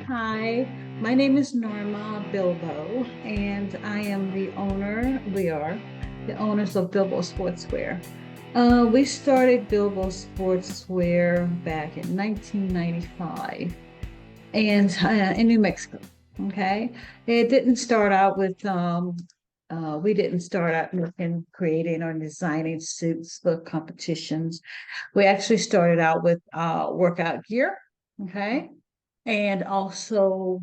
Hi, my name is Norma Bilbo, and I am the owner. We are the owners of Bilbo Sportswear. We started Bilbo Sportswear back in 1995 and in New Mexico. Okay, it didn't start out with we didn't start out making, creating, or designing suits for competitions. We actually started out with workout gear. Okay, and also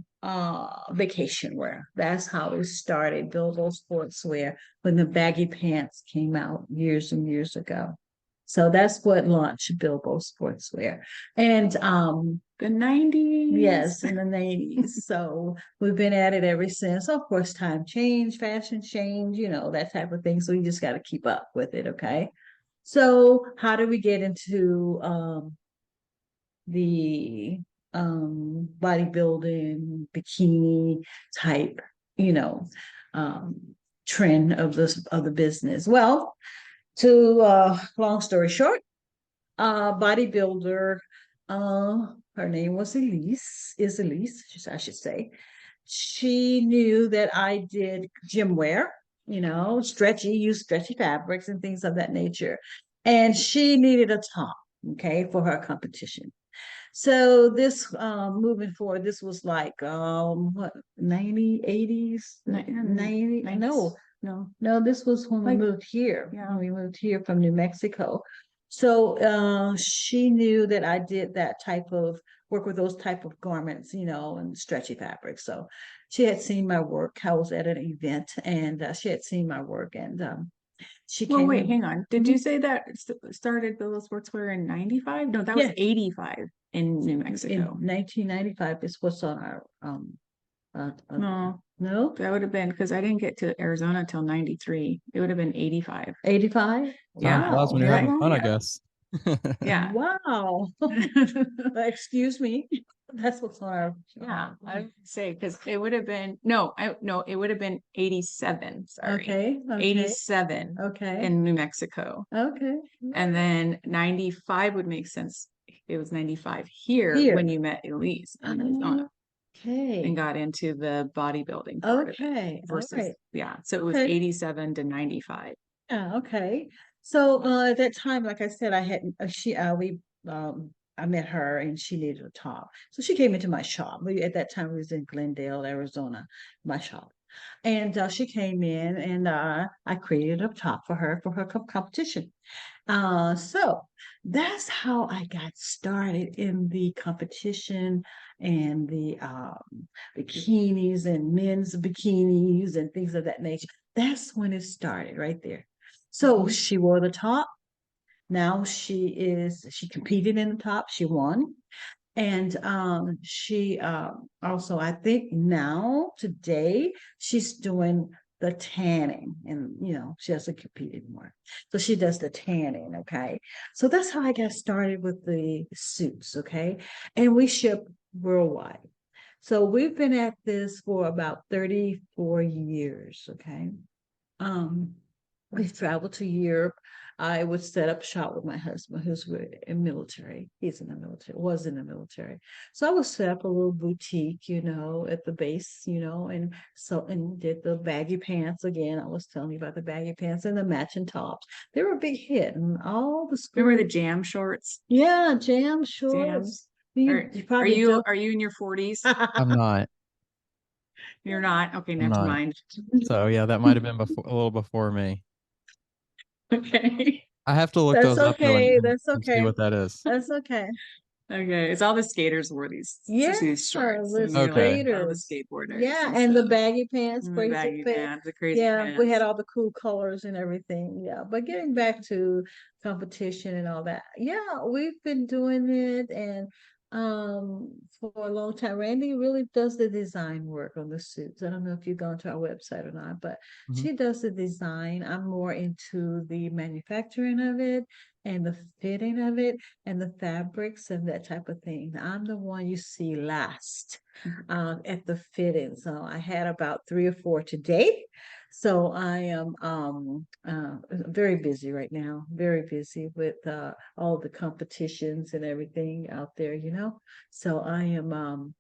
vacation wear. That's how it started, Bilbo Sportswear, when the baggy pants came out years and years ago. So that's what launched Bilbo Sportswear. And The 90s. yes, in the 90s. So we've been at it ever since. Of course, time change, fashion change, that type of thing. So you just got to keep up with it, okay? So how do we get into the bodybuilding bikini type, you know, um, trend of the business? Well, to long story short, bodybuilder, her name was Elise, I should say. She knew that I did gym wear, use stretchy fabrics and things of that nature. And she needed a top, okay, for her competition. So this moving forward, this was like what 90, 80s, 90, no, this was when we moved here. Yeah. When we moved here from New Mexico. So she knew that I did that type of work with those type of garments, and stretchy fabrics. So she had seen my work. I was at an event and she had seen my work, and she Well, came. wait, hang on. Did you say that started Bilbo Sportswear in 95? No, that was 85 in New Mexico. In 1995 is what's on our No, no, that would have been because I didn't get to Arizona until 93. It would have been 85. 85. Yeah. Time flies when you're having fun, I guess. Yeah. Wow. Excuse me. That's what's on our. Yeah, I would say because it would have been it would have been 87. Sorry. Okay. 87 Okay. in New Mexico. Okay. And then 95 would make sense. It was 95 here when you met Elise in Arizona Okay. and got into the bodybuilding part of it versus yeah. So it was 87 to 95. Yeah, okay. So at that time, like I said, I met her and she needed a top. So she came into my shop. At that time we was in Glendale, Arizona, my shop. And she came in and I created a top for her competition. So that's how I got started in the competition and the bikinis and men's bikinis and things of that nature. That's when it started right there. So she wore the top. Now she competed in the top. She won. And she also, I think now today, she's doing the tanning, and she doesn't compete anymore. So she does the tanning, okay? So that's how I got started with the suits, okay? And we ship worldwide. So we've been at this for about 34 years, okay? We've traveled to Europe. I would set up shop with my husband, who's in military. He's in the military, was in the military. So I would set up a little boutique, at the base, and did the baggy pants again. I was telling you about the baggy pants and the matching tops. They were a big hit, and all the schools. Remember the jam shorts? Yeah, jam shorts. Are you in your 40s? I'm not. You're not? Okay, never mind. So yeah, that might have been a little before me. Okay. I have to look those up though and see what that is. That's okay. Okay, it's all the skaters wore these shorts. The skaters, all the skateboarders. Yeah, and the baggy pants, the baggy pants, the crazy pants. We had all the cool colors and everything. Yeah, but getting back to competition and all that, yeah, we've been doing it and for a long time. Randi really does the design work on the suits. I don't know if you've gone to our website or not, but she does the design. I'm more into the manufacturing of it and the fitting of it and the fabrics and that type of thing. I'm the one you see last at the fitting. So I had about 3 or 4 today. So I am very busy right now, very busy with all the competitions and everything out there, So I am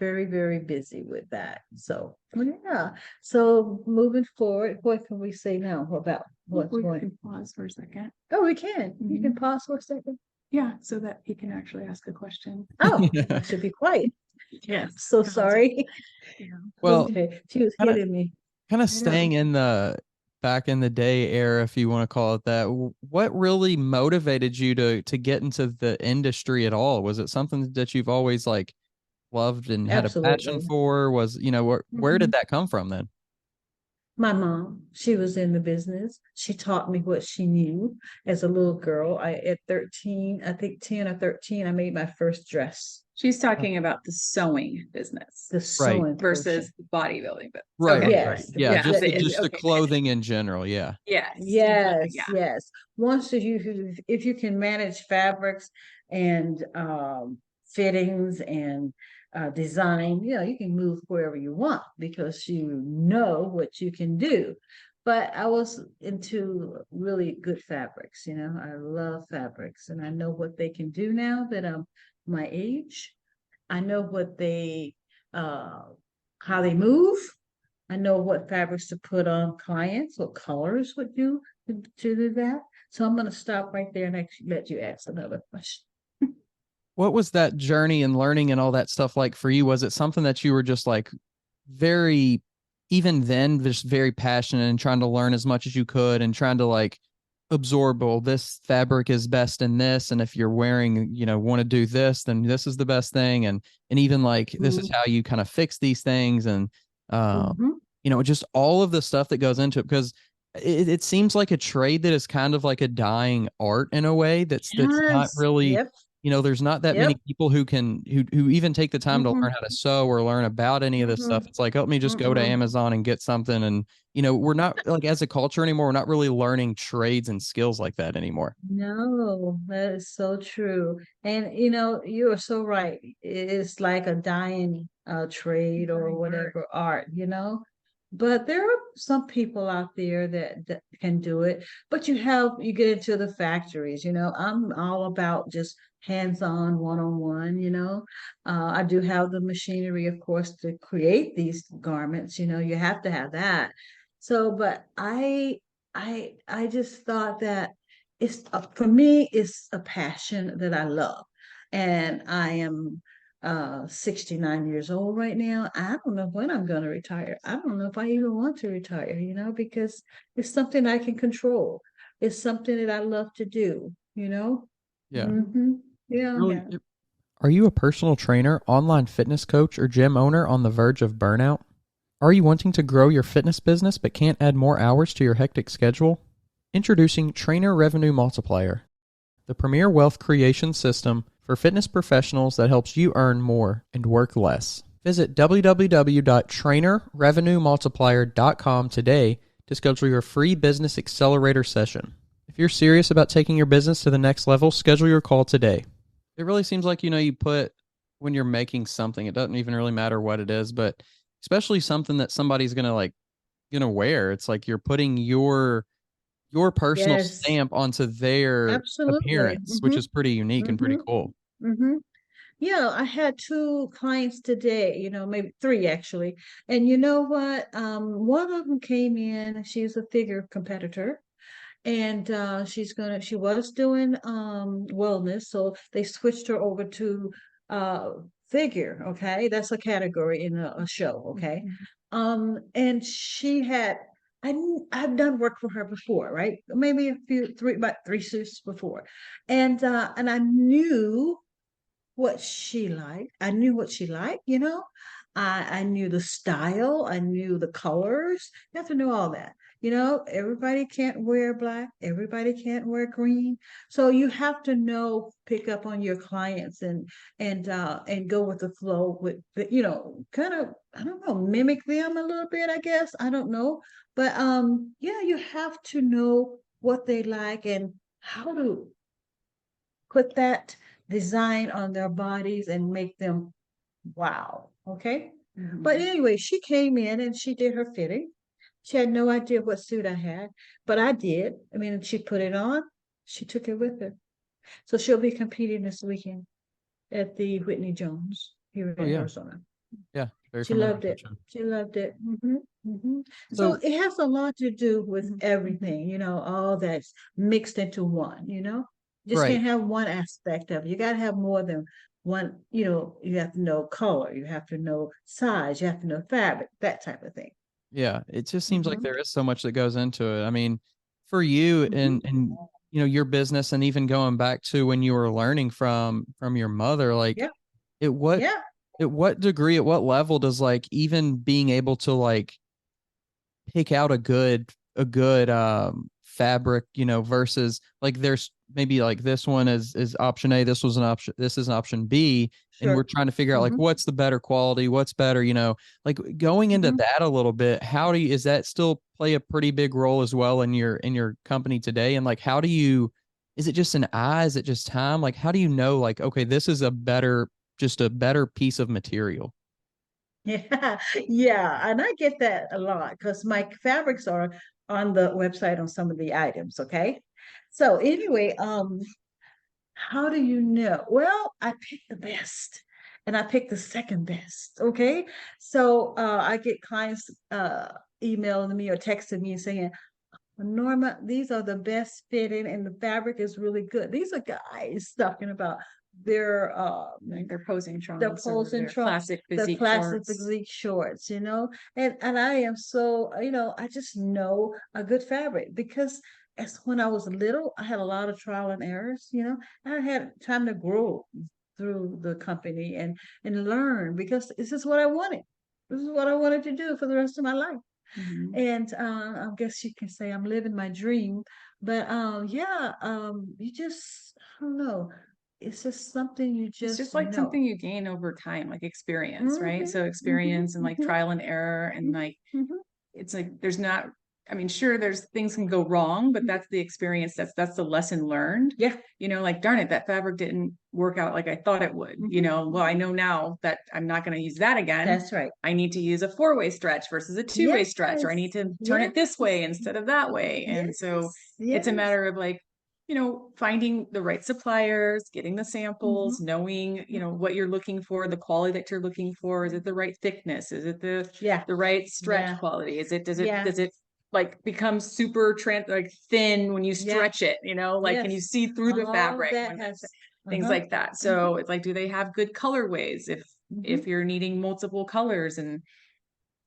very, very busy with that. So yeah. So moving forward, what can we say now about what's We going? can pause for a second. Oh, we can. You can pause for a second. Yeah, so that he can actually ask a question. Oh, I should be quiet. Yes. So sorry. Well, Okay, she was kinda- hitting me. Kind of staying in the back in the day era, if you want to call it that. What really motivated you to get into the industry at all? Was it something that you've always like loved and had a passion Absolutely. for? Was, where did that come from then? My mom, she was in the business. She taught me what she knew as a little girl. At 13, I think 10 or 13, I made my first dress. She's talking about the sewing business The Right. sewing versus portion. bodybuilding. But Right, okay. right. Yes. Yeah, Yeah, just the- just the okay. clothing in general. Yeah. Yes. Yes, Yeah. yes. Once if you can manage fabrics and fittings and design, you can move wherever you want because you know what you can do. But I was into really good fabrics, I love fabrics and I know what they can do now that I'm my age. I know how they move. I know what fabrics to put on clients, what colors would do to do that. So I'm going to stop right there and actually let you ask another question. What was that journey and learning and all that stuff like for you? Was it something that you were just like very, even then, just very passionate and trying to learn as much as you could and trying to like absorb, well, this fabric is best in this. And if you're wearing, want to do this, then this is the best thing. And even like, this is how you kind of fix these things. And, just all of the stuff that goes into it, because it seems like a trade that is kind of like a dying art in a way that's not really, Yep. There's not that many people who even take the time to learn how to sew or learn about any of this stuff. It's like, let me just go to Amazon and get something. And, we're not like as a culture anymore, we're not really learning trades and skills like that anymore. No, that is so true. And you are so right. It's like a dying trade or whatever art. But there are some people out there that can do it. But you get into the factories, I'm all about just hands-on, one-on-one. I do have the machinery, of course, to create these garments, you have to have that. So, but I just thought that for me, it's a passion that I love. And I am 69 years old right now. I don't know when I'm going to retire. I don't know if I even want to retire, because it's something I can control. It's something that I love to do, Yeah. Yeah. Really, are you a personal trainer, online fitness coach, or gym owner on the verge of burnout? Are you wanting to grow your fitness business but can't add more hours to your hectic schedule? Introducing Trainer Revenue Multiplier, the premier wealth creation system for fitness professionals that helps you earn more and work less. Visit www.trainerrevenuemultiplier.com today to schedule your free business accelerator session. If you're serious about taking your business to the next level, schedule your call today. It really seems like, you put, when you're making something, it doesn't even really matter what it is, but especially something that somebody's going to wear. It's like you're putting your personal stamp onto their appearance, which is pretty unique and pretty cool. Yeah, I had 2 clients today, maybe 3 actually. And you know what? One of them came in, she's a figure competitor. And she was doing wellness, so they switched her over to figure. Okay, that's a category in a show. Okay, and I've done work for her before, right? Maybe about 3 shifts before, and I knew what she liked. I knew what she liked. I knew the style. I knew the colors. You have to know all that. Everybody can't wear black. Everybody can't wear green. So you have to pick up on your clients and go with the flow with, kind of, I don't know, mimic them a little bit, I guess. I don't know. But yeah, you have to know what they like and how to put that design on their bodies and make them wow. Okay. But anyway, she came in and she did her fitting. She had no idea what suit I had, but I did. I mean, she put it on. She took it with her. So she'll be competing this weekend at the Whitney Jones here in Arizona. Yeah, very She familiar loved with it. She loved it. So So it has a lot to do with Mhm. everything, all that's mixed into one, You just right. can't have one aspect of it. You got to have more than one, you have to know color, you have to know size, you have to know fabric, that type of thing. Yeah, it just seems like hmm there is so much that goes into it. I mean, for you hmm and your business and even going back to when you were learning from your mother, like Yeah, at what yeah. at what degree, at what level does like even being able to like pick out a good fabric, versus like there's maybe like this one is option A, this is an option B, and we're Sure. trying to figure out like hmm what's the better quality, what's better, like going into hmm that a little bit, how do you is that still play a pretty big role as well in your company today? And like how do you is it just an eye? Is it just time? Like how do you know like okay, this is just a better piece of material? Yeah, yeah, and I get that a lot because my fabrics are on the website on some of the items, okay? So anyway, how do you know? Well, I pick the best and I pick the second best, okay? So I get clients emailing me or texting me saying, Norma, these are the best fitting and the fabric is really good. These are guys talking about their Like their posing the trunks or posing their trunk, classic the physique classic shorts. physique shorts, and I am so, I just know a good fabric because as when I was little, I had a lot of trial and errors, I had time to grow through the company and learn because this is what I wanted. This is what I wanted to do for the rest of my life. Mhm. And I guess you can say I'm living my dream. But yeah, you just, I don't know. It's just something you It's just just like know. something you gain over time, like experience, right? hmm So hmm experience and like hmm trial and error and like hmm it's like there's not, I mean, sure, there's things can go wrong, but that's the experience, that's the lesson learned. Yeah. Like darn it, that fabric didn't work out like I thought it would. Well, I know now that I'm not going to use that again. That's right. I need to use a 4-way stretch versus a 2-way stretch, or I need Yes. to turn Yes. it this way instead of that way. And so Yes. it's a Yes. matter of like, finding the right suppliers, getting the hmm samples, knowing, what you're looking for, the quality that you're looking for. Is it the right thickness? Is it the Yeah. the right stretch Yeah. quality? Yeah. Does it like become super like thin when you Yeah. stretch it, like can you Yes. see through the All fabric that when has. things Uh-huh. like that. hmm So it's like, do they have good colorways if hmm you're needing multiple colors and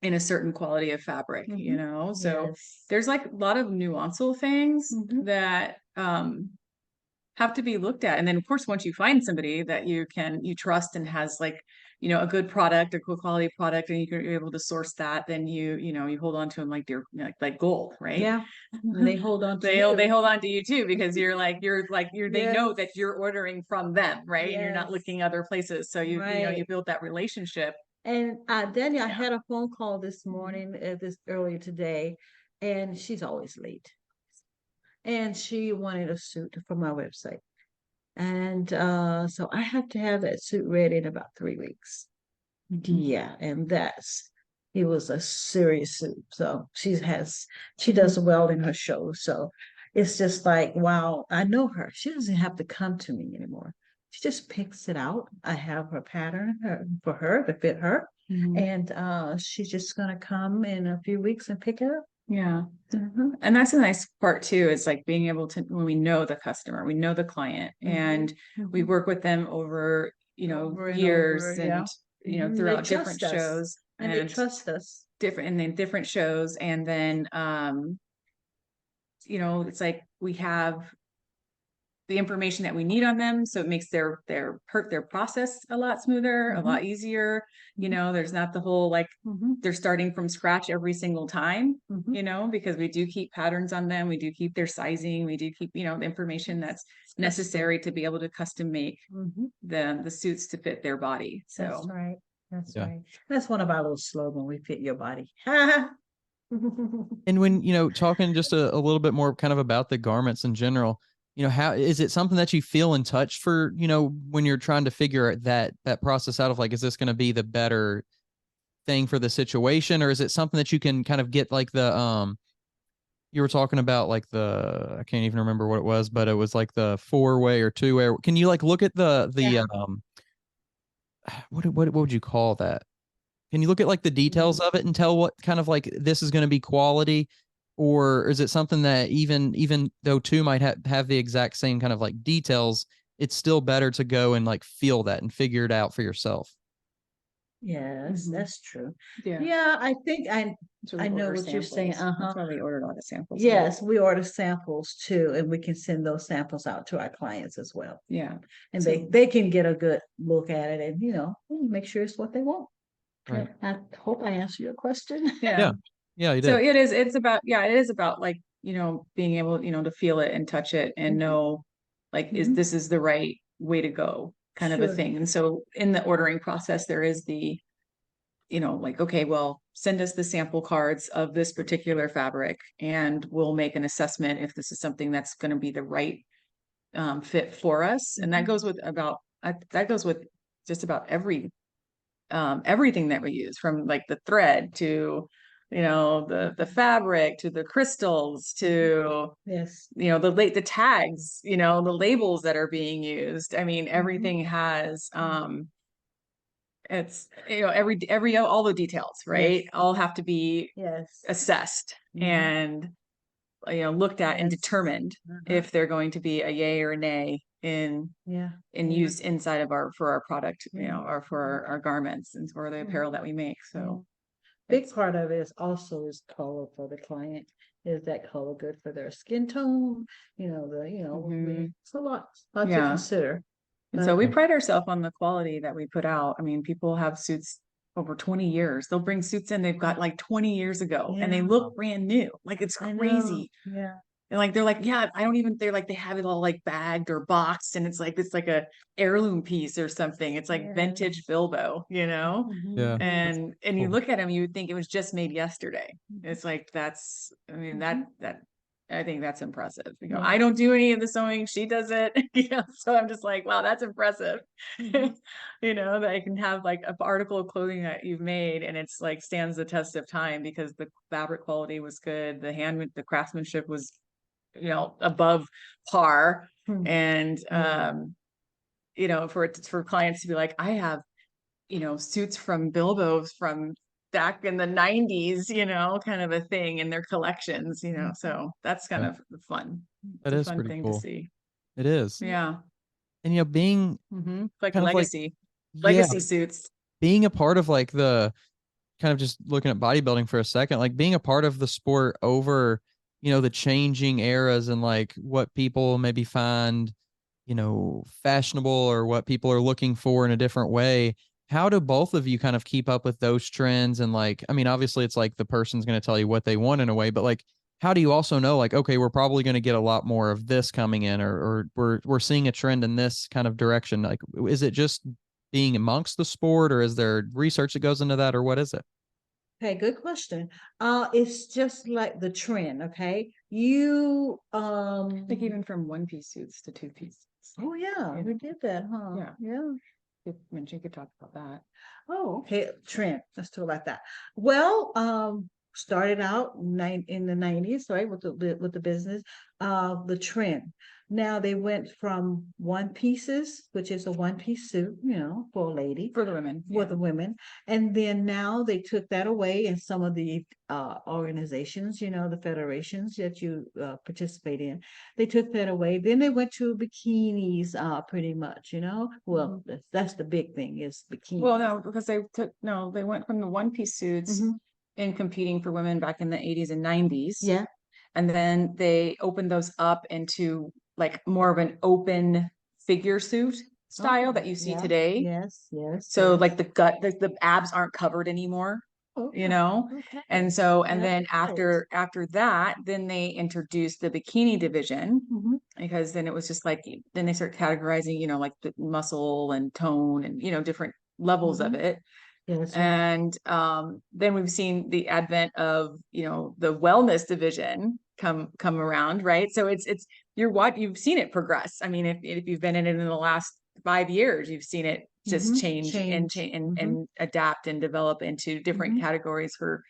in a certain quality of fabric, so Yes. there's like a lot of nuanceable things hmm that have to be looked at. And then of course, once you find somebody that you trust and has like, a good product, a good quality product, and you're able to source that, then you hold on to them like dear, like gold, right? Yeah. And they hold on to They you. hold on to you too, because they Yes. know that you're ordering from them, right? And you're not Yes. looking other places. So you Right. build that relationship. And Daniel, I Yeah. had a phone call this Mhm. morning, this earlier today, and she's always late. And she wanted a suit for my website. And so I have to have that suit ready in about 3 weeks. Yeah, and it was a serious suit. So she does well in her show. So it's just like, wow, I know her. She doesn't have to come to me anymore. She just picks it out. I have her pattern for her to fit her. Mhm. And she's just gonna come in a few weeks and pick it up. Yeah. Mhm, And that's a nice part too, is like being able to, when we know the customer, we know the client, and we mhm. work with them over, Over and over, years, yeah. and, They throughout different trust us, shows and they and trust us. different shows. And then, it's like we have the information that we need on them, so it makes their process a lot smoother, a Mhm, lot easier. mhm, There's not the whole like mhm, they're starting from scratch every single time, mhm. because we do keep patterns on them, we do keep their sizing, we do keep, the information that's It's custom. necessary to be able to custom make Mhm. the suits to fit their body. That's So right. That's Yeah. right. That's one of our little slogan. We fit your body. And when, talking just a little bit more kind of about the garments in general, how is it something that you feel in touch for, when you're trying to figure that process out of like, is this going to be the better thing for the situation? Or is it something that you can kind of get like you were talking about like I can't even remember what it was, but it was like the 4-way or 2-way. Can you like look at the Yeah. what would you call that? Can you look at like the details of it and tell what kind of like this is going to be quality? Or is it something that even though two might have the exact same kind of like details, it's still better to go and like feel that and figure it out for yourself? Yes, Mhm. that's true. Yeah. Yeah, I think So I we know order what you're saying. samples. Uh-huh. That's why we ordered all the samples. Yes, we order samples too, and we can send those samples out to our clients as well. Yeah. And So- they can get a good look at it and, make sure it's what they want. Right. I hope I answered your question. Yeah. Yeah, you So did. it's about, it is about like, being able, to feel it and touch it and Mhm. know like, Mhm. this is the right way to go kind of a Sure. thing. And so in the ordering process, there is the, like, okay, well, send us the sample cards of this particular fabric and we'll make an assessment if this is something that's going to be the right fit for us. And that Mhm. goes with that goes with just about everything that we use, from like the thread to the fabric to the crystals to Yes. the tags, the labels that are being used. I mean, Mm-hmm. everything has it's every all the details, right? Yes. All have to be Yes. assessed Mhm. and looked at and Yes. determined Uh-huh. if they're going to be a yay or a nay in Yeah. and Yeah. used inside of our product, Yeah. or for our garments and for the apparel that we make. So Big part of it is also is color for the client. Is that color good for their skin tone? Mhm. It's a lot to Yeah. consider. And so we But pride ourselves on the quality that we put out. I mean, people have suits over 20 years. They'll bring suits in they've got like 20 years ago and they Yeah. look brand new. Like, it's I know. crazy. Yeah. And like, they're like, yeah, I don't even, they're like, they have it all like bagged or boxed. And it's like a heirloom piece or something. It's like Yeah. vintage Bilbo, Mhm. Yeah. and you Cool. look at them, you would think it was just made yesterday. Mhm. It's like, I mean, Mhm. that I think that's impressive. Yeah. I don't do any of the sewing, she does it. So I'm just like, wow, that's impressive. Mhm. That I can have like an article of clothing that you've made and it's like stands the test of time because the fabric quality was good, the craftsmanship was above par. Hmm. And Yeah. for clients to be like, I have suits from Bilbo from back in the 90s, kind of a thing in their collections, so that's kind Yeah. of fun. That It's a is fun pretty thing to cool. see. It is. Yeah. And being Like kind of like, legacy yeah, suits. being a part of like the kind of just looking at bodybuilding for a second, like being a part of the sport over, the changing eras and like what people maybe find, fashionable or what people are looking for in a different way. How do both of you kind of keep up with those trends? And like, I mean, obviously it's like the person's going to tell you what they want in a way, but like, how do you also know like, okay, we're probably going to get a lot more of this coming in, or we're seeing a trend in this kind of direction? Like, is it just being amongst the sport, or is there research that goes into that, or what is it? Okay, good question. It's just like the trend, okay? You I think even from one piece suits to two piece. oh yeah, we did that, huh? Yeah. Yeah. You could talk about that. Oh, okay. Trend. Let's talk about that. Well, started out in the 90s, right, with the business, the trend. Now they went from one pieces, which is a one-piece suit, for a lady, For the women. for Yeah. the women. And then now they took that away in some of the organizations, the federations that you participate in. They took that away. Then they went to bikinis, pretty much, Well, that's the big thing is bikini. Well, no, because they went from the one piece suits Mhm. in competing for women back in the 80s and 90s. Yeah. And then they opened those up into like more of an open figure suit style that you see Yeah. today. Yes, yes. So yes. like the abs aren't covered anymore, Oh, you know? okay. And so, and Yeah, then yes. after that, then they introduced the bikini division, Mhm. because then it was just like, then they start categorizing, like the muscle and tone and, different levels of Mhm. it. Yes. And then we've seen the advent of, the wellness division come around, right? So it's you've seen it progress. I mean, if you've been in it in the last 5 years, you've seen it just Mhm. change and Mhm. and adapt and develop into different Mhm. categories for,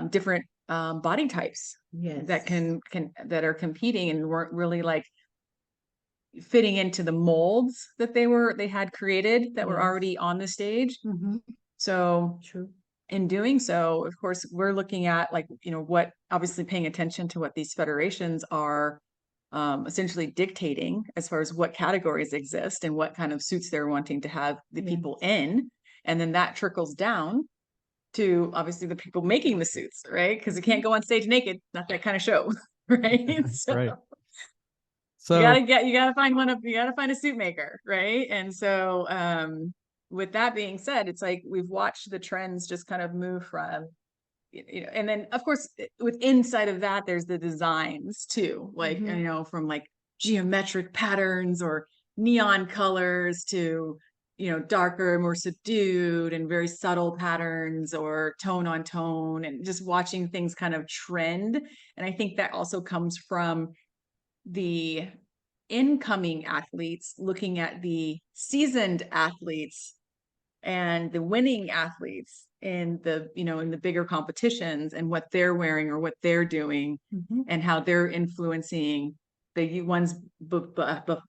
different body types Yes. that that are competing and weren't really like fitting into the molds that they had created that were Yes. already on the stage. Mhm. So True. in doing so, of course, we're looking at like, what obviously paying attention to what these federations are essentially dictating as far as what categories exist and what kind of suits they're wanting to have the people in. And then that trickles down to obviously the people making the suits, right? Because you can't go on stage naked, not that kind of show, right? So Right. you So gotta find a suit maker, right? And so with that being said, it's like we've watched the trends just kind of move from, and then of course with inside of that, there's the designs too, like, from like geometric patterns or neon colors to, darker, more subdued and very subtle patterns or tone on tone, and just watching things kind of trend. And I think that also comes from the incoming athletes looking at the seasoned athletes and the winning athletes in the, in the bigger competitions and what they're wearing or what they're doing and how they're influencing the ones, the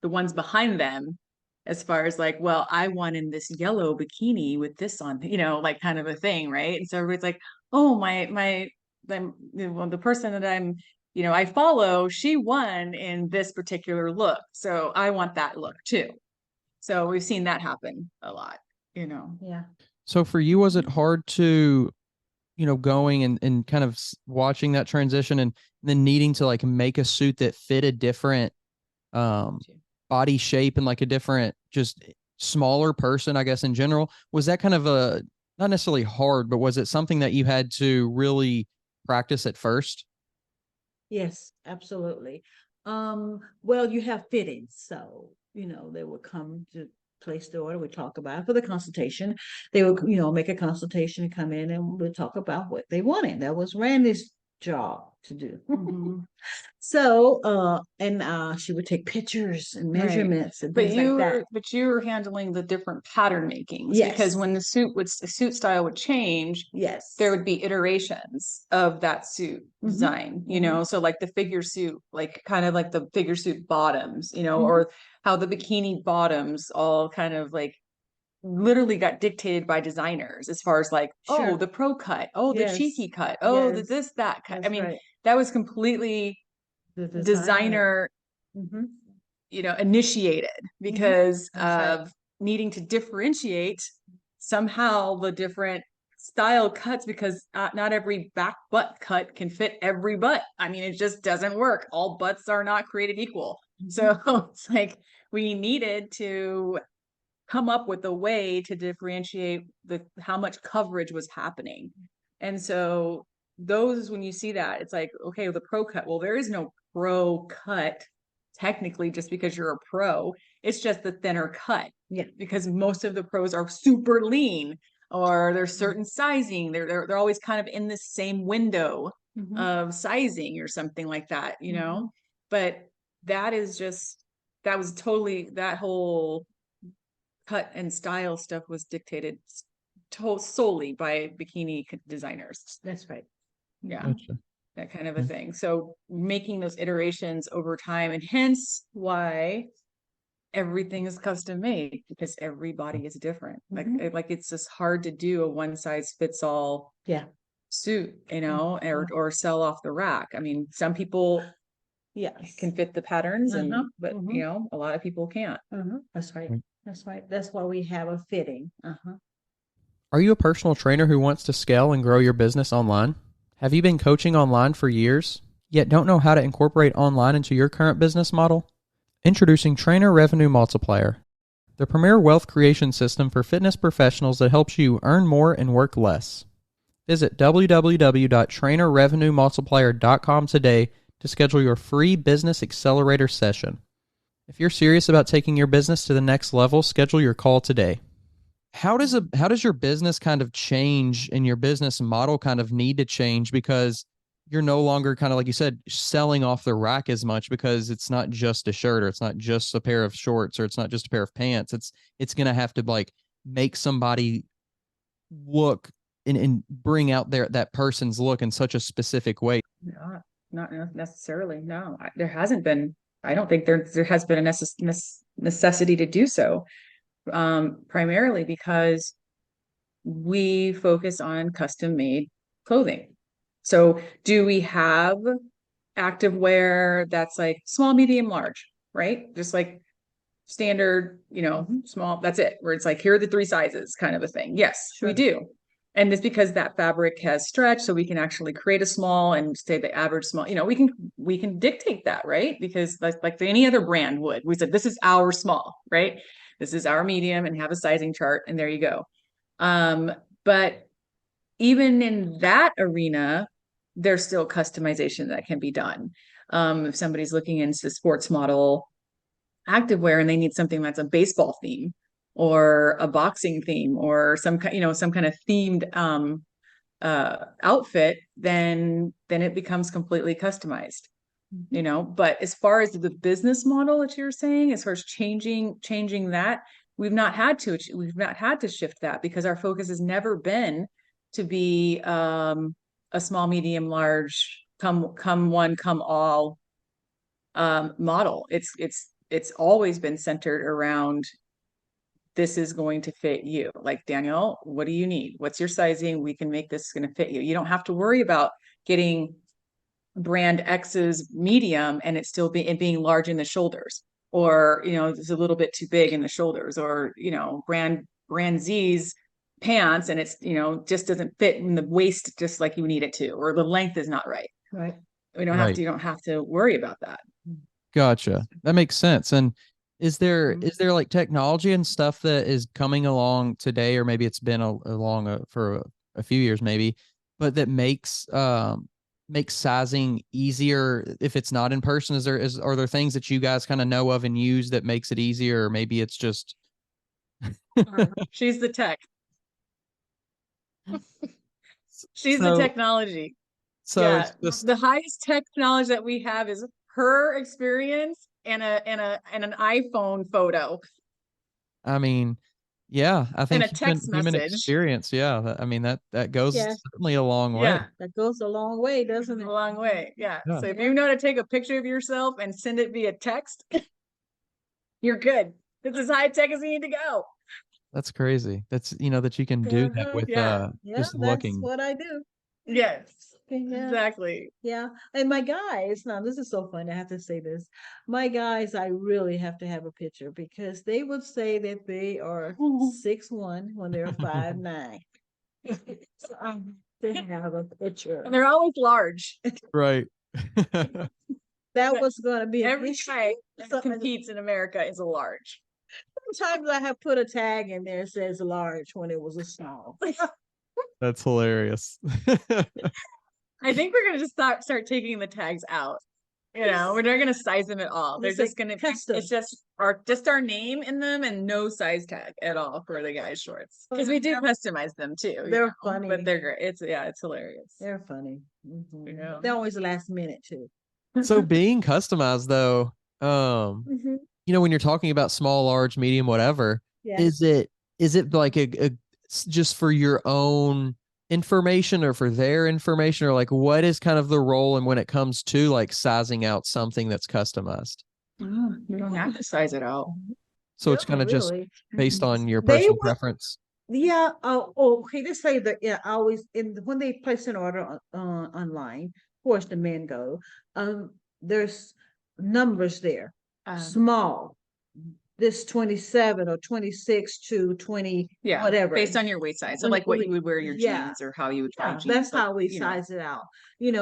ones behind them, as far as like, well, I won in this yellow bikini with this on, like kind of a thing, right? And so everybody's like, oh, the person that I follow, she won in this particular look, so I want that look too. So we've seen that happen a lot, Yeah. so for you, was it hard to, going and kind of watching that transition and then needing to like make a suit that fit a different body shape and like a different, just smaller person, I guess, in general? Was that kind of not necessarily hard, but was it something that you had to really practice at first? Yes, absolutely. Well, you have fittings, so they would come to place the order. We talk about it for the consultation. They would, make a consultation and come in and we'd talk about what they wanted. That was Randy's job to do. So, and she would take pictures and Right. measurements and things like that. But you were handling the different pattern makings, Yes. because when the suit style would change, Yes. there would be iterations of that suit design, so like the figure suit, like kind of like the figure suit bottoms, or how the bikini bottoms all kind of like literally got dictated by designers, as far as like, Sure. oh, the pro cut, oh, the Yes. cheeky cut, oh, the Yes. this, that cut. That's I mean, right. that was completely The designer, initiated, because That's of needing to differentiate somehow the different style cuts, because not every back butt cut can fit every butt. I mean, it just doesn't work. All butts are not created equal. So it's like we needed to come up with a way to differentiate how much coverage was happening. And so those, when you see that, it's like, okay, the pro cut, well, there is no pro cut technically, just because you're a pro. It's just the thinner cut. Yeah. Because most of the pros are super lean, or there's certain sizing. They're always kind of in the same window of sizing or something like that, But that was totally, that whole cut and style stuff was dictated solely by bikini designers. That's right. Yeah. Gotcha. That kind of a thing. So making those iterations over time, and hence why everything is custom made, because every body is different. Like it's just hard to do a one size fits all suit, or sell off the rack. I mean, some people can fit the patterns, but a lot of people can't. That's right. That's right. That's why we have a fitting. Are you a personal trainer who wants to scale and grow your business online? Have you been coaching online for years, yet don't know how to incorporate online into your current business model? Introducing Trainer Revenue Multiplier, the premier wealth creation system for fitness professionals that helps you earn more and work less. Visit www.trainerrevenuemultiplier.com today to schedule your free business accelerator session. If you're serious about taking your business to the next level, schedule your call today. How does your business kind of change, and your business model kind of need to change, because you're no longer, kind of like you said, selling off the rack as much, because it's not just a shirt, or it's not just a pair of shorts, or it's not just a pair of pants. It's going to have to like make somebody look and bring out that person's look in such a specific way. Not necessarily. No, there hasn't been. I don't think there has been a necessity to do so. Primarily because we focus on custom made clothing. So do we have active wear that's like small, medium, large, right? Just like standard, small, that's it, where it's like, here are the 3 sizes kind of a thing. Yes, we do. And it's because that fabric has stretch, so we can actually create a small and say the average small, we can dictate that, right? Because like any other brand would. We said, this is our small, right? This is our medium, and have a sizing chart, and there you go. But even in that arena, there's still customization that can be done. If somebody's looking into sports model activewear and they need something that's a baseball theme or a boxing theme or some kind of themed outfit, then it becomes completely customized. But as far as the business model that you're saying, as far as changing that, we've not had to shift that, because our focus has never been to be a small, medium, large, come one, come all model. It's always been centered around, this is going to fit you. Like, Danielle, what do you need? What's your sizing? We can make this going to fit you. You don't have to worry about getting brand X's medium and it still being large in the shoulders, or it's a little bit too big in the shoulders, or brand Z's pants and it's just doesn't fit in the waist just like you need it to, or the length is not right. Right. You don't have to worry about that. Gotcha. That makes sense. And is there like technology and stuff that is coming along today, or maybe it's been along for a few years maybe, but that makes sizing easier if it's not in person? Are there things that you guys kind of know of and use that makes it easier, or maybe it's just she's the tech. She's the technology. So yeah, the highest technology that we have is her experience and an iPhone photo. I mean, yeah, I think and a text human message. experience. Yeah, I mean that goes certainly a long way. Yeah, that goes a long way, doesn't it? A long way. Yeah. So if you know how to take a picture of yourself and send it via text, you're good. It's as high tech as you need to go. That's crazy. That's that you can do that with just looking. That's what I do. Yes. Exactly. Yeah. And my guys, now this is so fun. I have to say this. My guys, I really have to have a picture, because they would say that they are 6'1" when they're 5'9". So I have to have a picture. And they're always large. Right. That was going to be every guy that competes in America is a large. Sometimes I have put a tag in there that says large when it was a small. That's hilarious. I think we're gonna just start taking the tags out. We're not gonna size them at all. They're just gonna it's just our name in them and no size tag at all for the guys' shorts. Because we do customize them too. They're funny. But they're great. It's hilarious. They're funny. Mm-hmm. Yeah. They're always last minute too. So being customized though, when you're talking about small, large, medium, whatever, is it like a just for your own information or for their information, or like what is kind of the role and when it comes to like sizing out something that's customized? You don't have to size it out. So it's kind of just based on your personal preference. Yeah. Okay. Let's say that always when they place an order online, of course the men go. There's numbers there. Small. This 27 or 26 to 20, whatever. Based on your waist size. So like what you would wear your jeans, or how you would try jeans. That's how we size it out.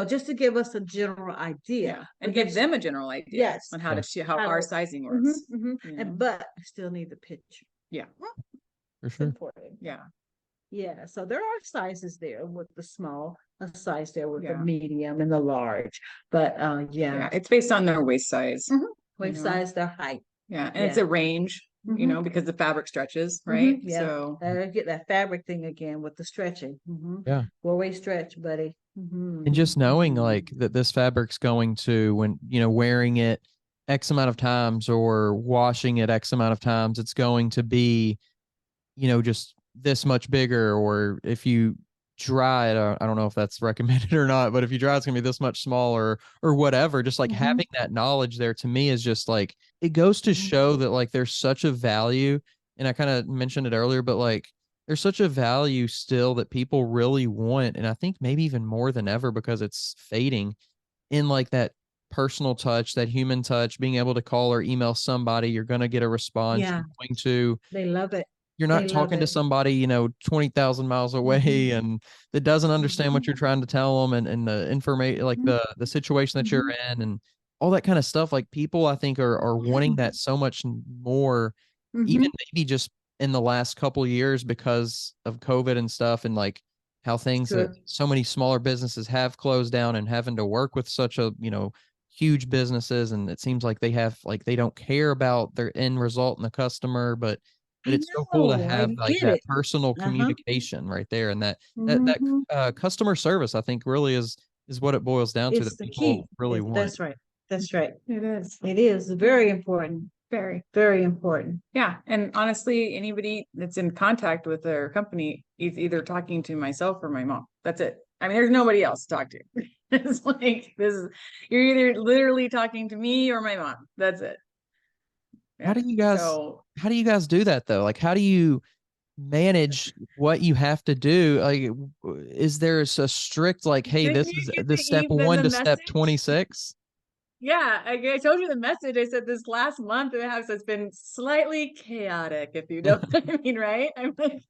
Just to give us a general idea. Yeah. And give them a general idea on how our sizing works. But I still need the picture. Yeah. For sure. Important. Yeah. Yeah. So there are sizes there with the small, a size there with the medium and the large. But it's based on their waist size. Waist size, their height. Yeah, and it's a range, because the fabric stretches, right? Yeah. So get that fabric thing again with the stretching. Yeah. 4-way stretch, buddy. And just knowing like that this fabric's going to, when wearing it X amount of times or washing it X amount of times, it's going to be, just this much bigger. Or if you dry it, I don't know if that's recommended or not, but if you dry, it's gonna be this much smaller or whatever. Just like having that knowledge there, to me, is just like, it goes to show that like there's such a value. And I kind of mentioned it earlier, but like there's such a value still that people really want, and I think maybe even more than ever because it's fading, in like that personal touch, that human touch, being able to call or email somebody, you're going to get a response. Yeah, You're going to, they love it. you're They not love talking to it. somebody, 20,000 miles away Mhm. and that doesn't understand what Mhm. you're trying to tell them, and the information, like Mhm. the situation that you're Mhm. in and all that kind of stuff. Like people, I think are wanting that so much more, even Mhm. maybe just in the last couple of years because of COVID and stuff, and like how things that Sure. so many smaller businesses have closed down and having to work with such a, huge businesses. And it seems like they have, like, they don't care about their end result and the customer, but I it's so cool to know. I have like get that it. personal Uh-huh. communication right there. And that Mhm. customer service, I think, really is what it boils down to, It's that the people key. really want. That's right. That's right. It is It is very important. very. Very important. Yeah. And honestly, anybody that's in contact with their company is either talking to myself or my mom. That's it. I mean, there's nobody else to talk to. It's like you're either literally talking to me or my mom. That's it. How Yeah. do you guys So how do you guys do that though? Like, how do you manage what you have to do? Like, is there a strict, like, hey, didn't this you is get the step the 1 to step message? 26? Yeah, I told you the message. I said this last month and a half has been slightly chaotic, if you know what I mean, right? I'm like,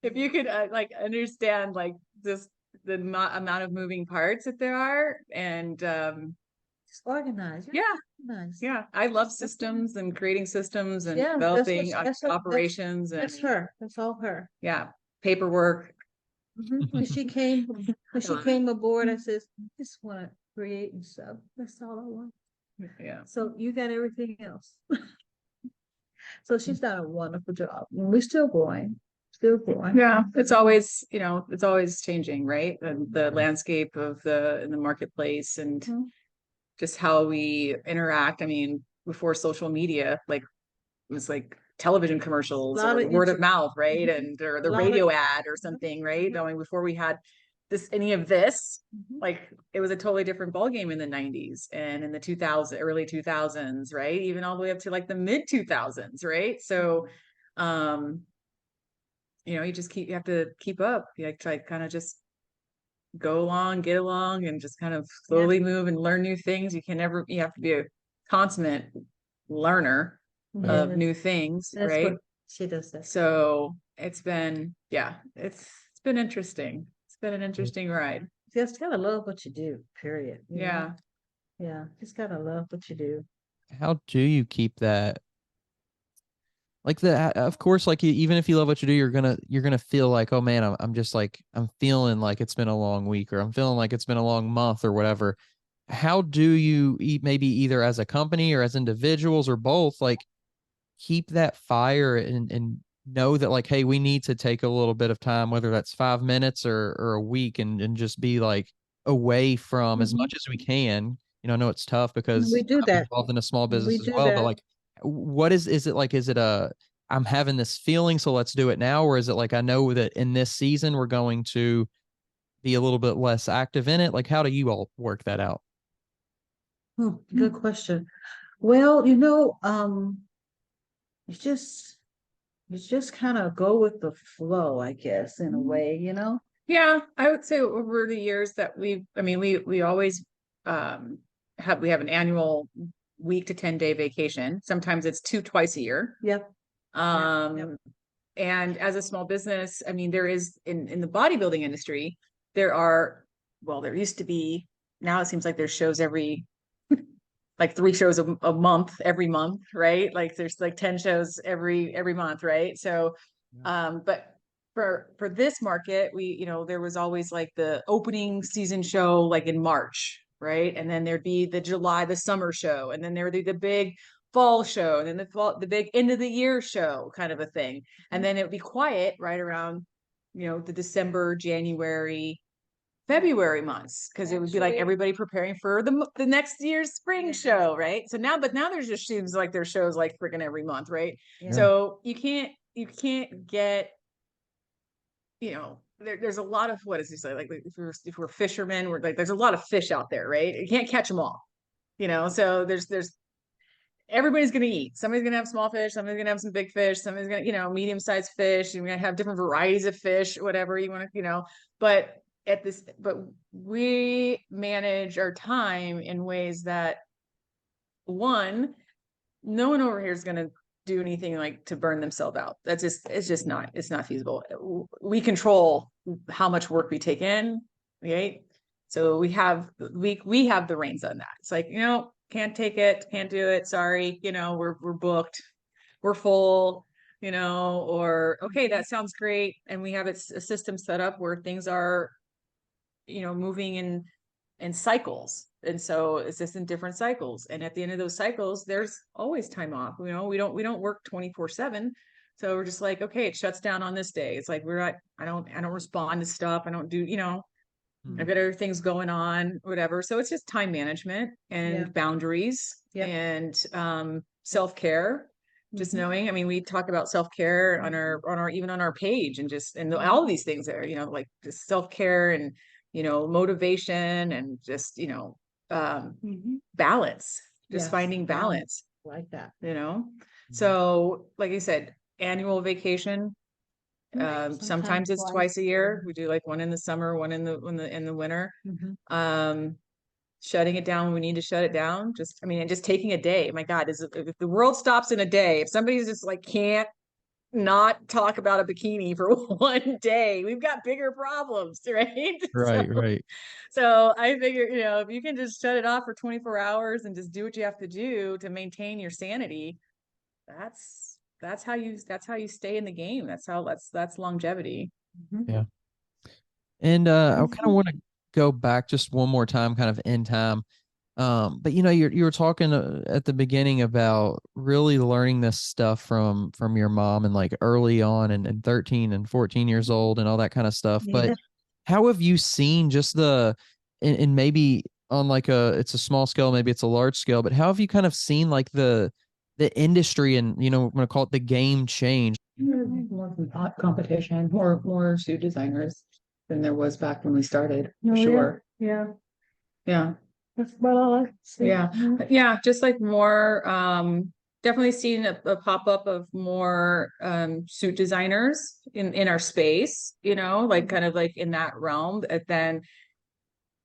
if you could like understand like just the amount of moving parts that there are, and Just organize. yeah, Organize. yeah, I love systems and creating systems and Yeah, developing operations that's and her. That's all her. yeah, paperwork. When she came, when she came aboard, I says, I just want to create and stuff. That's all I want. Yeah. So you got everything else. So she's done a wonderful job. And we're still growing, still growing. Yeah, it's always, it's always changing, right? And the landscape of in the marketplace and Mhm. just how we interact. I mean, before social media, like it was like television commercials Lot or of word of inter mouth, right? Mhm. And or A the lot of radio ad or something, right? I mean, before we had any of this, Mhm. like it was a totally different ballgame in the 90s and in the 2000s, early 2000s, right? Even all the way up to like the mid 2000s, right? So, um, you just you have to keep up. You like try kind of just go along, get along, and just kind of Yeah. slowly move and learn new things. You have to be a consummate learner of Yeah. new things, That's right? what she does that. So it's been, yeah, it's been interesting. It's been an interesting ride. Just gotta love what you do, period. Yeah. Yeah. Just gotta love what you do. How do you keep that? Like of course, like even if you love what you do, you're gonna feel like, oh man, I'm just like, I'm feeling like it's been a long week, or I'm feeling like it's been a long month or whatever. How do you maybe either as a company or as individuals or both, like keep that fire and know that, like, hey, we need to take a little bit of time, whether that's 5 minutes or a week, and just be like away from as Mhm. much as we can. I know it's tough because We do I'm that. involved in a small We business as do well, but that. like, what is it like? Is it I'm having this feeling, so let's do it now? Or is it like, I know that in this season we're going to be a little bit less active in it? Like, how do you all work that out? Good question. Well, you just you just kind of go with the flow, I guess, in a way. Yeah, I would say over the years that I mean, we always um we have an annual week to 10-day vacation. Sometimes it's twice a year. Yep. Um, and as a small business, I mean, there is in the bodybuilding industry, there used to be, now it seems like there's shows like 3 shows a month, every month, right? Like there's like 10 shows every month, right? So, but for this market, there was always like the opening season show, like in March, right? And then there'd be the summer show, and then there would be the big fall show, and then the big end of the year show, kind of a thing. And then it would be quiet right around, the December, January, February months, because it would be like everybody preparing for the next year's spring show, right? So now there's just seems like there's shows like freaking every month, right? Yeah. So you can't get, there's a lot of, what is this like if we're fishermen, we're like, there's a lot of fish out there, right? You can't catch them all, so there's everybody's going to eat. Somebody's going to have small fish. Somebody's going to have some big fish. Somebody's going to, medium-sized fish. You're going to have different varieties of fish, whatever you want to, but but we manage our time in ways that, one, no one over here is going to do anything like to burn themselves out. It's not feasible. We control how much work we take in, right? So we have the reins on that. It's like, can't take it, can't do it. Sorry, we're booked, we're full, or okay, that sounds great. And we have a system set up where things are, moving in cycles. And so it's just in different cycles. And at the end of those cycles, there's always time off. We don't work 24/7. So we're just like, okay, it shuts down on this day. It's like, I don't respond to stuff. I don't do, I've got other things going on, whatever. So it's just time management and boundaries and self-care. Just knowing, we talk about self-care on our even on our page, and all of these things there, like just self-care and, motivation and just, balance, just finding balance. Like that. So like I said, annual vacation. Sometimes it's twice a year. We do like one in the summer, one in the winter. Shutting it down when we need to shut it down. And just taking a day. My God, if the world stops in a day, if somebody's just like can't not talk about a bikini for one day, we've got bigger problems, right? Right. So I figure, if you can just shut it off for 24 hours and just do what you have to do to maintain your sanity, that's how you stay in the game. That's longevity. Yeah. And I kind of want to go back just one more time, kind of in time. But you were talking at the beginning about really learning this stuff from your mom and like early on and 13 and 14 years old and all that kind of stuff. But how have you seen just and maybe on like it's a small scale, maybe it's a large scale, but how have you kind of seen like the industry and, I'm going to call it the game change? More competition, more suit designers than there was back when we started, for Oh, sure. Yeah. That's what I like to see. Yeah. Just like more, definitely seen a pop-up of more suit designers in our space, like kind of like in that realm. And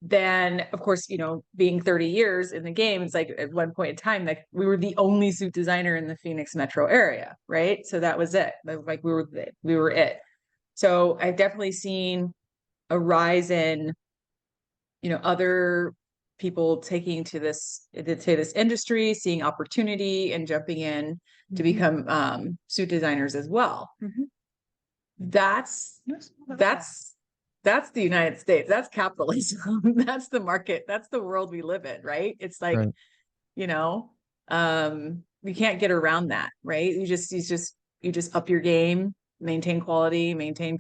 then of course, being 30 years in the game, it's like at one point in time, like we were the only suit designer in the Phoenix metro area, right? So that was it. Like we were it. So I've definitely seen a rise in, other people taking to this industry, seeing opportunity and jumping in to become suit designers as well. That's the United States. That's capitalism. That's the market. That's the world we live in, right? It's like, Right. You can't get around that, right? You just up your game, maintain quality, maintain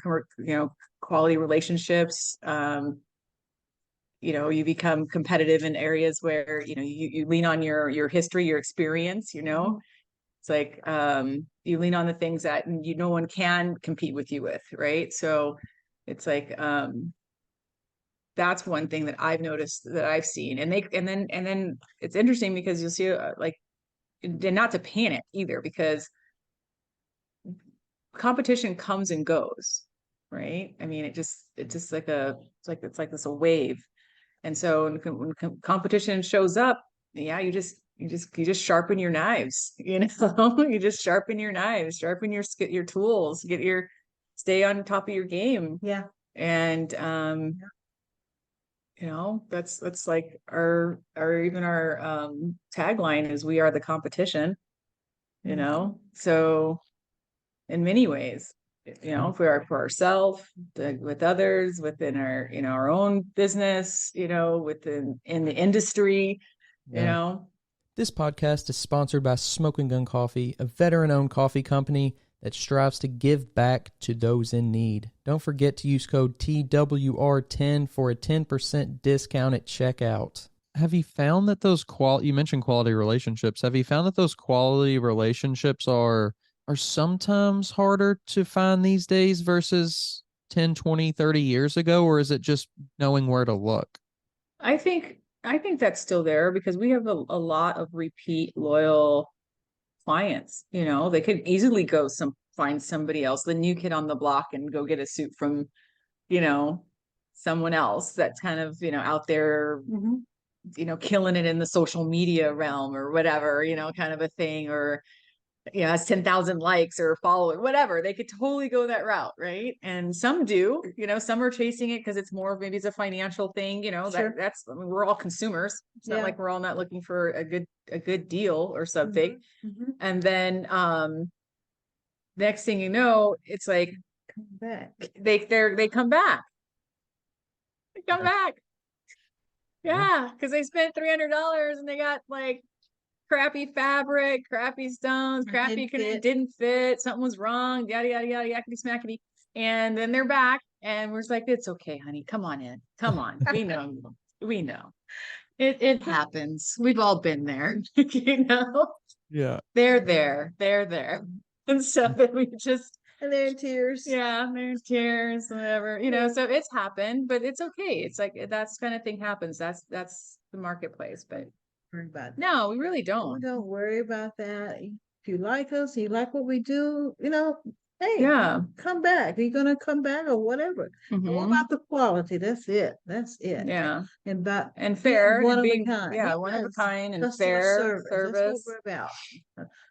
quality relationships. You become competitive in areas where, you lean on your history, your experience, it's like, you lean on the things that no one can compete with you with. Right. So it's like, that's one thing that I've noticed, that I've seen. And then it's interesting because you'll see and not to panic either, because competition comes and goes. Right. It's like this a wave. And so when competition shows up, you just sharpen your knives, you just sharpen your knives, sharpen your tools, stay on top of your game. Yeah. And, that's like our tagline is, we are the competition, so in many ways, if we are for ourselves, with others, within our own business, in the industry, This podcast is sponsored by Smoking Gun Coffee, a veteran-owned coffee company that strives to give back to those in need. Don't forget to use code TWR10 for a 10% discount at checkout. Have you found that those you mentioned quality relationships. Have you found that those quality relationships are sometimes harder to find these days versus 10, 20, 30 years ago? Or is it just knowing where to look? I think I think that's still there because we have a lot of repeat loyal clients. You know, they could easily go find somebody else, the new kid on the block, and go get a suit from, you know, someone else that's kind of, you know, out there, you know, killing it in the social media realm or whatever, you know, kind of a thing, or, you know, has 10,000 likes or followers, whatever. They could totally go that route, right? And some do, you know, some are chasing it because it's more, maybe it's a financial thing, you know, Sure. that's, I mean, we're all consumers. It's not Yeah. like we're all not looking for a good deal or something. And then next thing you know, it's like Come back. they come back. They come Yeah. back. Yeah. Yeah, because they spent $300 and they got like crappy fabric, crappy stones, crappy didn't fit, something was wrong, yada yada yada, yakety smackety. And then they're back, and we're just like, it's okay, honey, come on in, come on. We know, we know. It happens. We've all been there, you know. Yeah. They're there. And so then we just, And they're in tears. yeah, there's tears, whatever, you know, so it's happened, but it's okay. It's like that's kind of thing happens. That's the marketplace, but Worry about that. no, we really We don't. don't worry about that. If you like us, you like what we do, you know, hey, Yeah. come back. You're gonna come back or whatever. All Mhm. about the quality. That's it. That's it. Yeah. And about And fair, one and of a being, kind. yeah, one of a Yes. kind and Customer fair That's what service. we're about.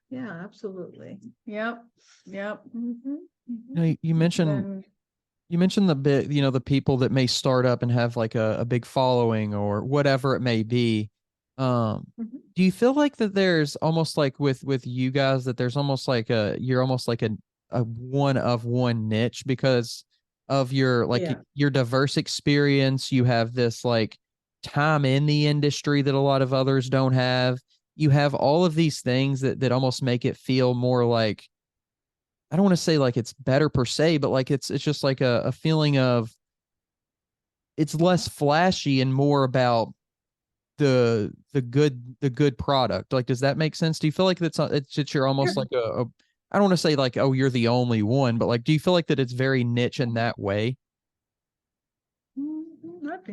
Yeah, absolutely. Yep. Yep. You know, you mentioned Then, the bit, you know, the people that may start up and have like a big following or whatever it may be. Do you feel like that there's almost like with you guys that there's almost like you're almost like a one of one niche because of your like Yeah. your diverse experience? You have this like time in the industry that a lot of others don't have. You have all of these things that almost make it feel more like, I don't want to say like it's better per se, but like it's just like a feeling of it's less flashy and more about the good product. Like, does that make sense? Do you feel like it's just you're almost like I don't want to say like, oh, you're the only one, but like, do you feel like that it's very niche in that way?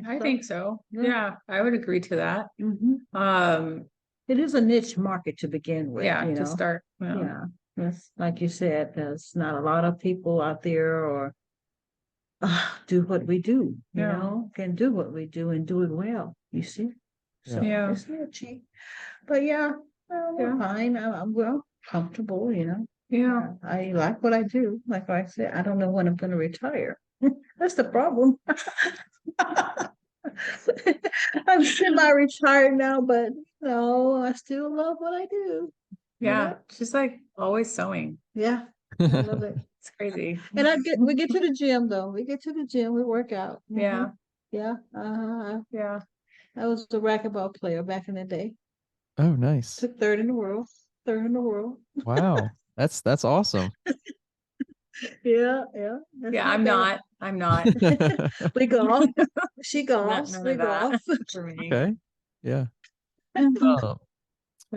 I think so. Yeah, I would agree to that. It is a niche market to begin with. Yeah, you to know? start. Yeah. That's like you said, there's not a lot of people out there or do what we do, you Yeah. know, can do what we do and do it well, you see? So Yeah. it's not cheap. But yeah, we're Yeah. fine. I'm well comfortable, you know. Yeah. I like what I do. Like I said, I don't know when I'm gonna retire. That's the problem. I'm semi-retired now, but no, I still love what I do. Yeah. Just like always sewing. Yeah, I love it. It's crazy. And we get to the gym though. We get to the gym, we work out. Yeah. Yeah. Yeah. I was a racquetball player back in the day. Oh, nice. Took third in the world. Third in the world. Wow. That's awesome. Yeah. Yeah, I'm not. We golf. She Not golfs. none We of that golf. for me. Okay. Yeah. Yeah,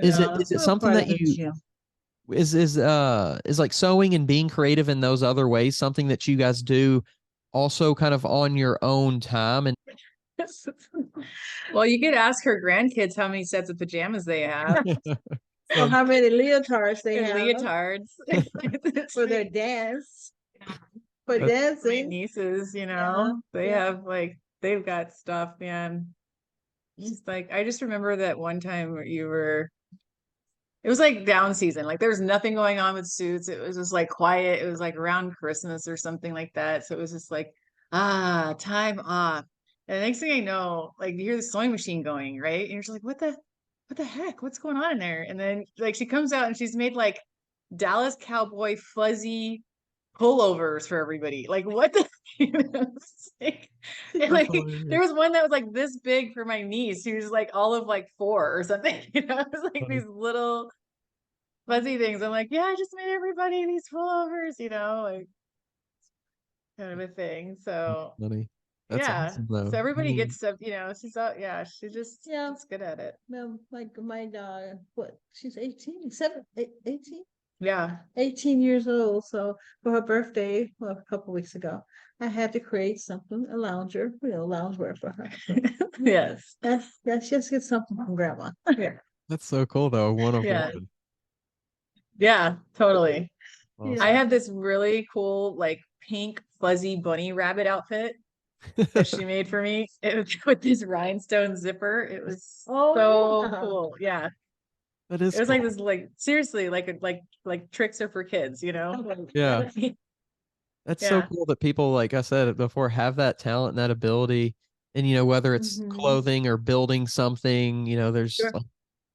Is it something that you is like sewing and being creative in those other ways something that you guys do also kind of on your own time? And Well, you could ask her grandkids how many sets of pajamas they have. or how many leotards they And have leotards. for their dance. For That's- My dancing. nieces, you Yeah, know, they yeah. have like they've got stuff, man. Just like I just remember that one time where it was like down season, like there was nothing going on with suits. It was just like quiet. It was like around Christmas or something like that. So it was just like, time off. And the next thing I know, like you hear the sewing machine going, right? And you're just like, what the heck? What's going on in there? And then like she comes out and she's made like Dallas Cowboy fuzzy pullovers for everybody. Like what the you know, it's like, and, like there was one that was like this big for my niece who was like all of like 4 or something. You know, it was like these little fuzzy things. I'm like, yeah, I just made everybody these pullovers, you know, like kind of a thing. So Funny. That's yeah. awesome though. So everybody I mean, gets stuff, you know, she's out, yeah, she's Yeah. good at it. No, like my what? She's 18, 18. Yeah. 18 years old. So for her birthday, well, a couple weeks ago, I had to create something, a lounger, loungewear for her. Yes. That's just get something from grandma. Yeah. That's so cool though. One of Yeah. one. Yeah, totally. Awesome. I have this really cool, like pink fuzzy bunny rabbit outfit that she made for me. It was with this rhinestone zipper. It was so yeah. cool. Yeah. That is It was cool. like this, like seriously, like tricks are for kids, you know? Yeah. That's so Yeah. cool that people, like I said before, have that talent and that ability. And, whether it's Mhm. clothing or building something, there's Sure.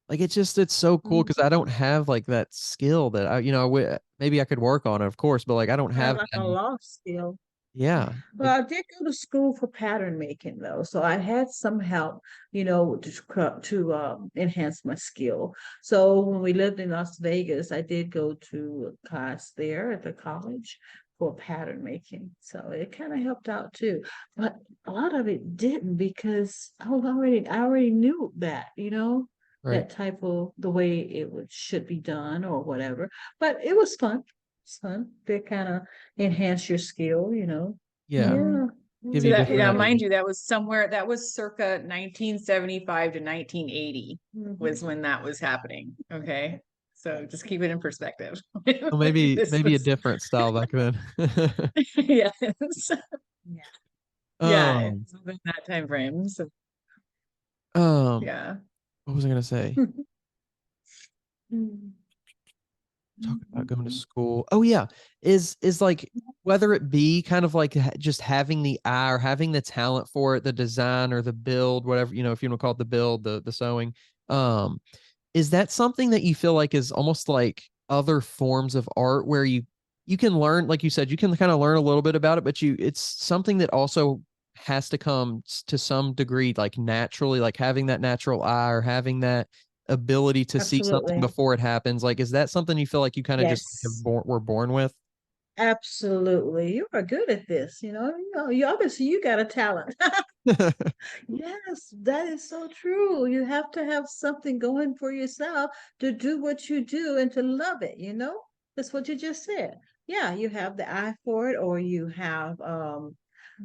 like, it's so cool Mhm. because I don't have like that skill that maybe I could work on it, of course, but like, I don't I have have like a that. loft skill. Yeah. Like, Well, I did go to school for pattern making though, so I had some help, to enhance my skill. So when we lived in Las Vegas, I did go to a class there at the college for pattern making. So it kind of helped out too. But a lot of it didn't because I already knew that, right. that type of the way should be done or whatever. But it was fun. It's fun. They kind of enhance your skill. Yeah. Yeah. Give So you that, different yeah, Mhm. mind ideas. you, that was circa 1975 to 1980 was when that was happening. Okay. So just keep it in perspective. Well, Like, maybe this maybe a was, different style back then. yes. Yeah. Yeah, Um, it's within that time frame. So um, yeah. what was I gonna say? Mhm. Talking about going to school. Oh yeah, is like whether it be kind of like just having the eye or having the talent for it, the design or the build, whatever, if you want to call it the build, the sewing. Um, is that something that you feel like is almost like other forms of art where you can learn, like you said, you can kind of learn a little bit about it, but it's something that also has to come to some degree like naturally, like having that natural eye or having that ability to see something Absolutely. before it happens. Like, is that something you feel like you kind of just Yes. were born with? Absolutely. You are good at this. You obviously you got a talent. Yes, that is so true. You have to have something going for yourself to do what you do and to love it. That's what you just said. Yeah, you have the eye for it, or you have um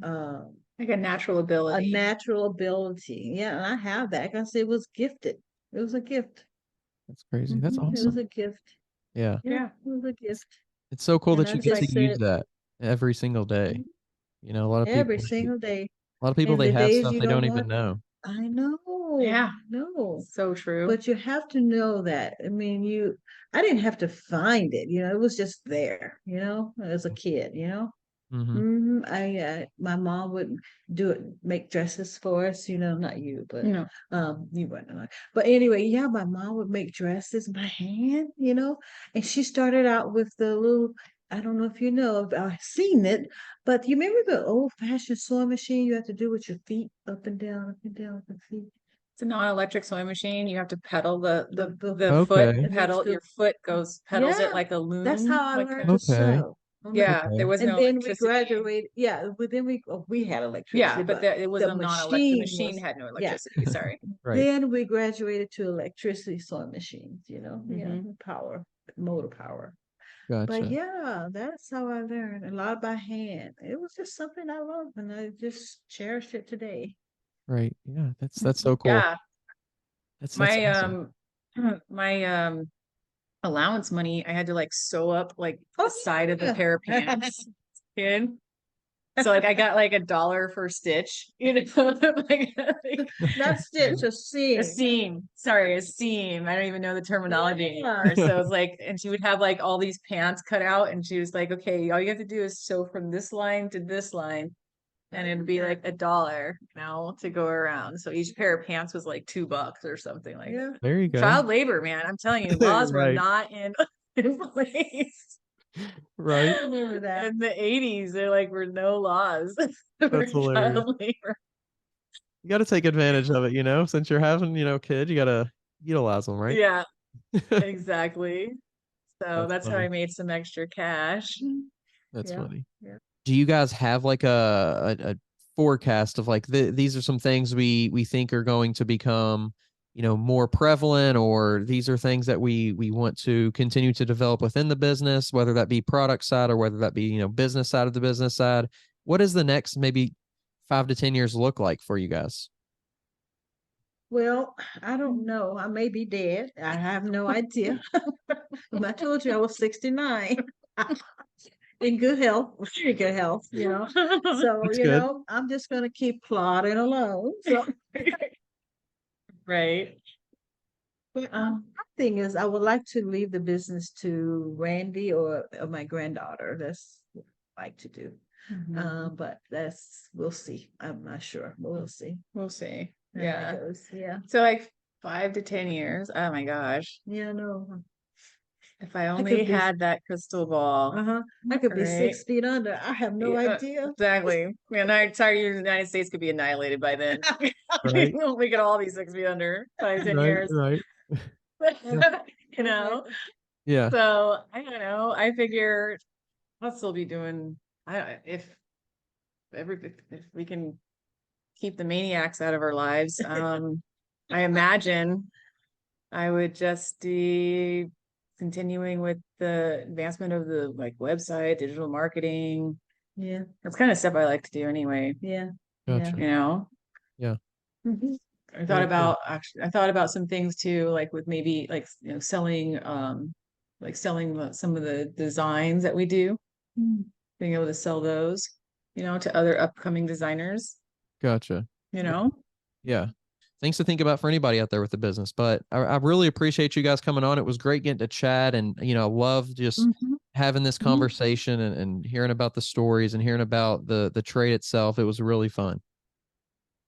Like a natural a ability. natural ability. Yeah, and I have that. Like I said, it was gifted. It was a gift. That's crazy. That's It was awesome. a gift. Yeah. Yeah, Yeah. it was a gift. It's so cool And that I you get just Like, to use said, that every single day. "Mhm, A lot of every people, single day. they And the have days stuff you they don't don't even want, know. I know, yeah, no. so true. But you have to know that. I mean, I didn't have to find it, it was just there, as a kid. Mm-hmm. My mom would make dresses for us, not you, but No. you wouldn't know. But anyway, yeah, my mom would make dresses by hand, and she started out with the little, I don't know if you know, I've seen it, but you remember the old-fashioned sewing machine you have to do with your feet up and down, up and down with your feet? It's a non-electric sewing machine. You have to pedal the foot Okay. pedal. Your foot pedals it Yeah, like a that's how loom. I Like learned a, to Okay. sew. yeah, there was And no then we electricity. graduated. Yeah, but then we had Yeah, electricity, but but it was the a non-electric. The machine machine was, had no yeah. electricity. Sorry. Right. Then we graduated to electricity sewing machines, yeah, Mhm. power, motor power. But Gotcha. yeah, that's how I learned a lot by hand. It was just something I loved, and I just cherish it today. Right. Yeah. That's so cool. Yeah, That's my awesome. my allowance money, I had to like sew up like Oh, the side of a yeah. pair of pants. Kid. So like I got like $1 for stitch, like Not stitch, a a seam. seam. Sorry, a seam. I don't even know the terminology Yeah. anymore. So it's like, and she would have like all these pants cut out, and she was like, "Okay, all you have to do is sew from this line to this line, and it'd be like $1 to go around." So each pair of pants was like $2 or something like Yeah. that. There you go. Child labor, man. I'm telling you, laws were Right. not in place. Right. I remember that. In the 80s, there like were no laws for That's hilarious. child labor. You got to take advantage of it, since you're having, kids, you got to utilize them, right? Yeah, exactly. So That's that's how I funny. made some extra cash. That's Yeah. funny. Yeah. Do you guys have like a forecast of like these are some things we think are going to become more prevalent, or these are things that we want to continue to develop within the business, whether that be product side or whether that be, business side of the business side? What does the next maybe 5 to 10 years look like for you guys? Well, I don't know. I may be dead. I have no idea. I told you I was 69. In good health, very good health, So, That's good. I'm just going to keep plodding along. So, Right. but my thing is, I would like to leave the business to Randy or my granddaughter. That's what I like to do. But we'll see. I'm not sure, but we'll see. We'll see. how that Yeah. goes. Yeah. So like 5 to 10 years. Oh my gosh. Yeah, no. If I could only be- had that crystal ball. I could be Right. 6 feet under. I have no Yeah, idea. Exactly. And I sorry, the United States could be annihilated by then. Right. We could all be 6 feet under 5, 10 years. Right. You know? Yeah. So I don't know. I figure I'll still be doing if we can keep the maniacs out of our lives. I imagine I would just be continuing with the advancement of the website, digital marketing. Yeah. That's kind of stuff I like to do anyway, Yeah. Gotcha. you know. Mhm. I thought Very about I thought about some things too, like with maybe selling some of the designs that we do, being able to sell those, to other upcoming designers, Gotcha. Yeah. Things to think about for anybody out there with the business. But I really appreciate you guys coming on. It was great getting to chat, and I love just having this conversation and hearing about the stories and hearing about the trade itself. It was really fun.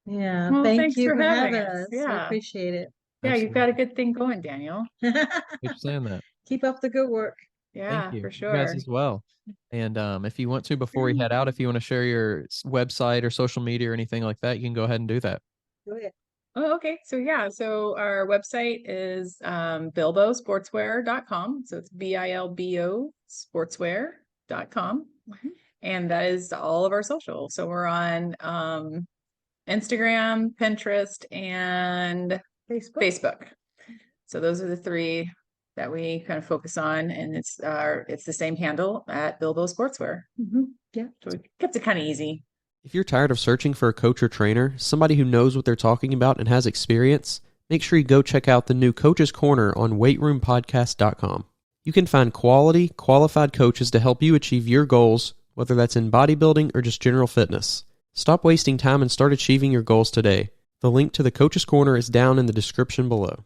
Yeah. Well, Thank thanks you for for having having us. us. Yeah. I appreciate it. Yeah, you've got a good thing going, Daniel. Thanks for saying that. Keep up the good work. Yeah, Thank you. for You sure. guys as well. And if you want to, before we head out, if you want to share your website or social media or anything like that, you can go ahead and do that. Go ahead. Oh, okay. So our website is bilbosportswear.com. So it's BILBO sportswear.com. And that is all of our social. So we're on Instagram, Pinterest, and Facebook. So those are the 3 that we kind of focus on, and it's the same handle at Bilbo Sportswear. Yeah. So it kept it kind of easy. If you're tired of searching for a coach or trainer, somebody who knows what they're talking about and has experience, make sure you go check out the new Coach's Corner on weightroompodcast.com. You can find quality, qualified coaches to help you achieve your goals, whether that's in bodybuilding or just general fitness. Stop wasting time and start achieving your goals today. The link to the Coach's Corner is down in the description below.